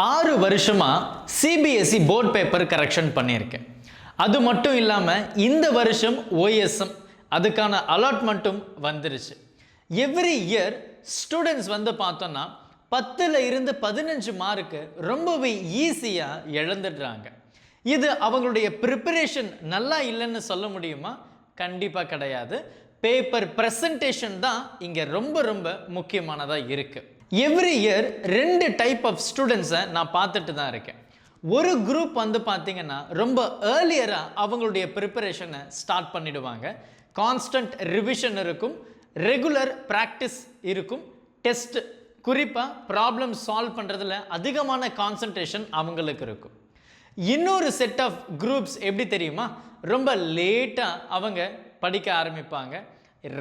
6 வருஷமா CBSE board paper correction பண்ணியிருக்கேன். அது மட்டும் இல்லாமல் இந்த வருஷம் ஓஎஸ்எம் அதுக்கான அலாட்மெண்ட்டும் வந்துருச்சு. எவ்ரி இயர் ஸ்டூடெண்ட்ஸ் வந்து பார்த்தோன்னா 10ல் இருந்து 15 மார்க்கு ரொம்பவே ஈஸியாக இழந்துடுறாங்க. இது அவங்களுடைய ப்ரிப்பரேஷன் நல்லா இல்லைன்னு சொல்ல முடியுமா? கண்டிப்பாக கிடையாது. பேப்பர் ப்ரெசன்டேஷன் தான் இங்கே ரொம்ப ரொம்ப முக்கியமானதாக இருக்குது. எவ்ரி இயர் 2 டைப் ஆஃப் ஸ்டூடெண்ட்ஸை நான் பார்த்துட்டு தான் இருக்கேன். ஒரு குரூப் வந்து பார்த்தீங்கன்னா ரொம்ப ஏர்லியராக அவங்களுடைய ப்ரிப்பரேஷனை ஸ்டார்ட் பண்ணிடுவாங்க. கான்ஸ்டன்ட் ரிவிஷன் இருக்கும், ரெகுலர் ப்ராக்டிஸ் இருக்கும், டெஸ்ட் குறிப்பாக ப்ராப்ளம் சால்வ் பண்ணுறதுல அதிகமான கான்சன்ட்ரேஷன் அவங்களுக்கு இருக்கும். இன்னொரு செட் ஆஃப் குரூப்ஸ் எப்படி தெரியுமா? ரொம்ப லேட்டாக அவங்க படிக்க ஆரம்பிப்பாங்க.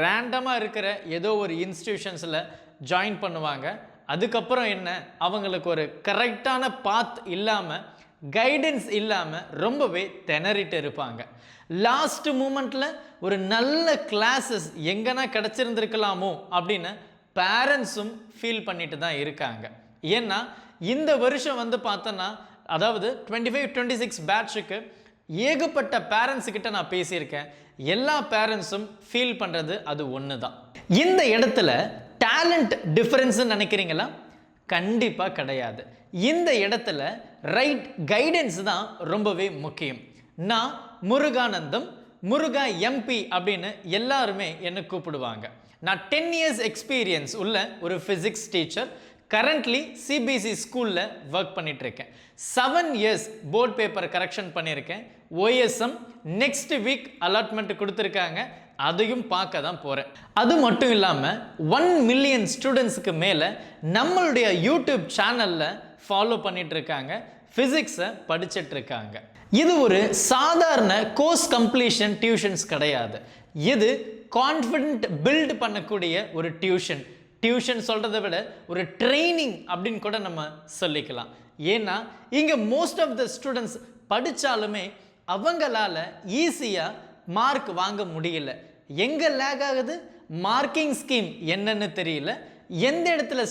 ரேண்டமாக இருக்கிற ஏதோ ஒரு இன்ஸ்டிடியூஷன்ஸில் ஜாயின் பண்ணுவாங்க. அதுக்கப்புறம் என்ன, அவங்களுக்கு ஒரு கரெக்டான பாத் இல்லாமல், கைடன்ஸ் இல்லாமல் ரொம்பவே திணறிட்டு இருப்பாங்க. லாஸ்ட் மூமெண்ட்டில் ஒரு நல்ல கிளாஸஸ் எங்கன்னா கிடச்சிருந்துருக்கலாமோ அப்படின்னு பேரண்ட்ஸும் ஃபீல் பண்ணிட்டு தான் இருக்காங்க. ஏன்னா இந்த வருஷம் வந்து பார்த்தோன்னா, அதாவது 25-26 பேட்சுக்கு ஏகப்பட்ட பேரண்ட்ஸுக்கிட்ட நான் பேசியிருக்கேன். எல்லா பேரண்ட்ஸும் ஃபீல் பண்ணுறது அது ஒன்று தான். இந்த இடத்துல டேலண்ட் டிஃபரன்ஸ்ன்னு நினைக்கிறீங்களா? கண்டிப்பாக கிடையாது. இந்த இடத்துல ரைட் கைடன்ஸ் தான் ரொம்பவே முக்கியம். நான் முருகானந்தம், முருகா எம்பி அப்படின்னு எல்லாருமே என்னை கூப்பிடுவாங்க. நான் 10 இயர்ஸ் எக்ஸ்பீரியன்ஸ் உள்ள ஒரு ஃபிசிக்ஸ் டீச்சர். கரண்ட்லி சிபிஎஸ்இ ஸ்கூலில் ஒர்க் பண்ணிட்டு இருக்கேன். 7 இயர்ஸ் போர்ட் பேப்பர் கரெக்ஷன் பண்ணியிருக்கேன். ஓஎஸ்எம் நெக்ஸ்ட் வீக் அலாட்மெண்ட் கொடுத்துருக்காங்க, அதையும் பார்க்க தான் போகிறேன். அது மட்டும் இல்லாமல் 1 மில்லியன் ஸ்டூடெண்ட்ஸுக்கு மேலே நம்மளுடைய யூடியூப் சேனலில் ஃபாலோ பண்ணிட்டு இருக்காங்க, ஃபிசிக்ஸை படிச்சுட்டு இருக்காங்க. இது ஒரு சாதாரண கோர்ஸ் கம்ப்ளீஷன் டியூஷன்ஸ் கிடையாது. இது கான்ஃபிடென்ட் பில்ட் பண்ணக்கூடிய ஒரு டியூஷன் சொல்கிறத விட ஒரு ட்ரைனிங் அப்படின்னு கூட நம்ம சொல்லிக்கலாம். ஏன்னா இங்கே மோஸ்ட் ஆஃப் த ஸ்டூடெண்ட்ஸ் படித்தாலுமே அவங்களால ஈஸியாக மார்க் வாங்க முடியல. எங்கே லேக் ஆகுது? மார்க்கிங் ஸ்கீம் என்னன்னு தெரியல, எந்த இடத்துல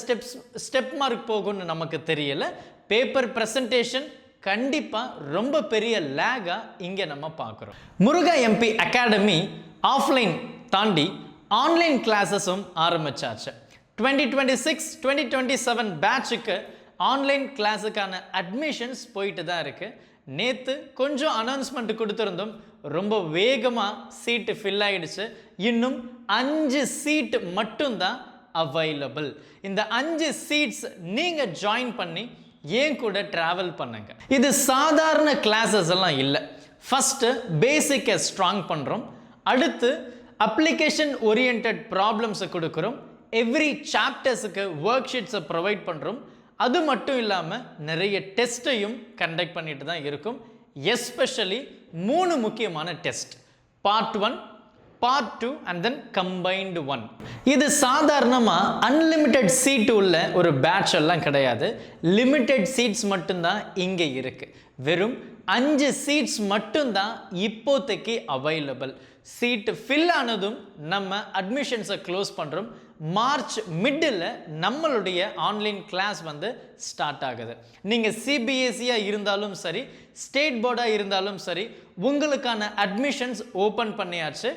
ஸ்டெப் மார்க் போகும்னு நமக்கு தெரியல. பேப்பர் ப்ரெசன்டேஷன் கண்டிப்பாக ரொம்ப பெரிய லேகாக இங்கே நம்ம பார்க்குறோம். முருகா எம்பி அகாடமி ஆஃப்லைன் தாண்டி ஆன்லைன் கிளாஸஸும் ஆரம்பிச்சாச்சு. 2026-2027 பேட்சுக்கு ஆன்லைன் கிளாஸுக்கான அட்மிஷன்ஸ் போயிட்டு தான் இருக்குது. நேற்று கொஞ்சம் அனௌன்ஸ்மெண்ட் கொடுத்துருந்தோம், ரொம்ப வேகமாக சீட்டு ஃபில் ஆகிடுச்சு. இன்னும் 5 சீட் மட்டும்தான் அவைலபிள். இந்த 5 சீட்ஸ் நீங்கள் ஜாயின் பண்ணி ஏன் கூட ட்ராவல் பண்ணுங்க. இது சாதாரண கிளாஸஸ் எல்லாம் இல்லை. ஃபஸ்ட்டு பேசிக்கை ஸ்ட்ராங் பண்ணுறோம், அடுத்து அப்ளிகேஷன் ஓரியன்ட் ப்ராப்ளம்ஸை கொடுக்குறோம், எவ்ரி சாப்டர்ஸுக்கு ஒர்க் ஷீட்ஸை ப்ரொவைட் பண்ணுறோம். அது மட்டும் இல்லாமல் நிறைய டெஸ்ட்டையும் கண்டக்ட் பண்ணிட்டு தான் இருக்கும். எஸ்பெஷலி 3 முக்கியமான test, part 1, part 2 and then combined 1. இது சாதாரணமாக அன்லிமிட்டெட் சீட் உள்ள ஒரு பேட்ச் எல்லாம் கிடையாது. லிமிட்டெட் சீட்ஸ் மட்டும்தான் இங்கே இருக்குது. வெறும் 5 சீட்ஸ் மட்டும்தான் இப்போதைக்கு அவைலபிள். சீட்டு ஃபில் ஆனதும் நம்ம அட்மிஷன்ஸை க்ளோஸ் பண்ணுறோம். மார்ச் மிட்டில் நம்மளுடைய ஆன்லைன் கிளாஸ் வந்து ஸ்டார்ட் ஆகுது. நீங்கள் சிபிஎஸ்சியாக இருந்தாலும் சரி, ஸ்டேட் போர்டாக இருந்தாலும் சரி, உங்களுக்கான அட்மிஷன்ஸ் ஓப்பன் பண்ணியாச்சு.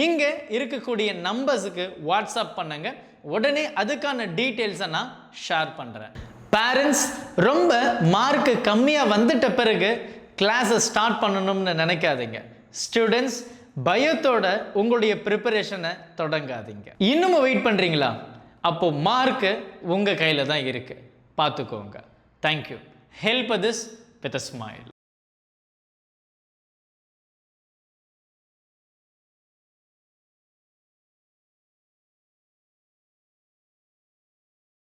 இங்கே இருக்கக்கூடிய நம்பர்ஸுக்கு வாட்ஸ்அப் பண்ணுங்க, உடனே அதுக்கான டீட்டெயில்ஸை நான் ஷேர் பண்ணுறேன். பேரண்ட்ஸ் ரொம்ப மார்க்கு கம்மியாக வந்துட்ட பிறகு கிளாஸை ஸ்டார்ட் பண்ணணும்னு நினைக்காதீங்க. ஸ்டூடெண்ட்ஸ் பயத்தோட உங்களுடைய ப்ரிப்பரேஷனை தொடங்காதீங்க. இன்னும் வெயிட் பண்ணுறீங்களா? அப்போது மார்க்கு உங்கள் கையில் தான் இருக்குது, பார்த்துக்கோங்க. Thank you. Help this with a smile.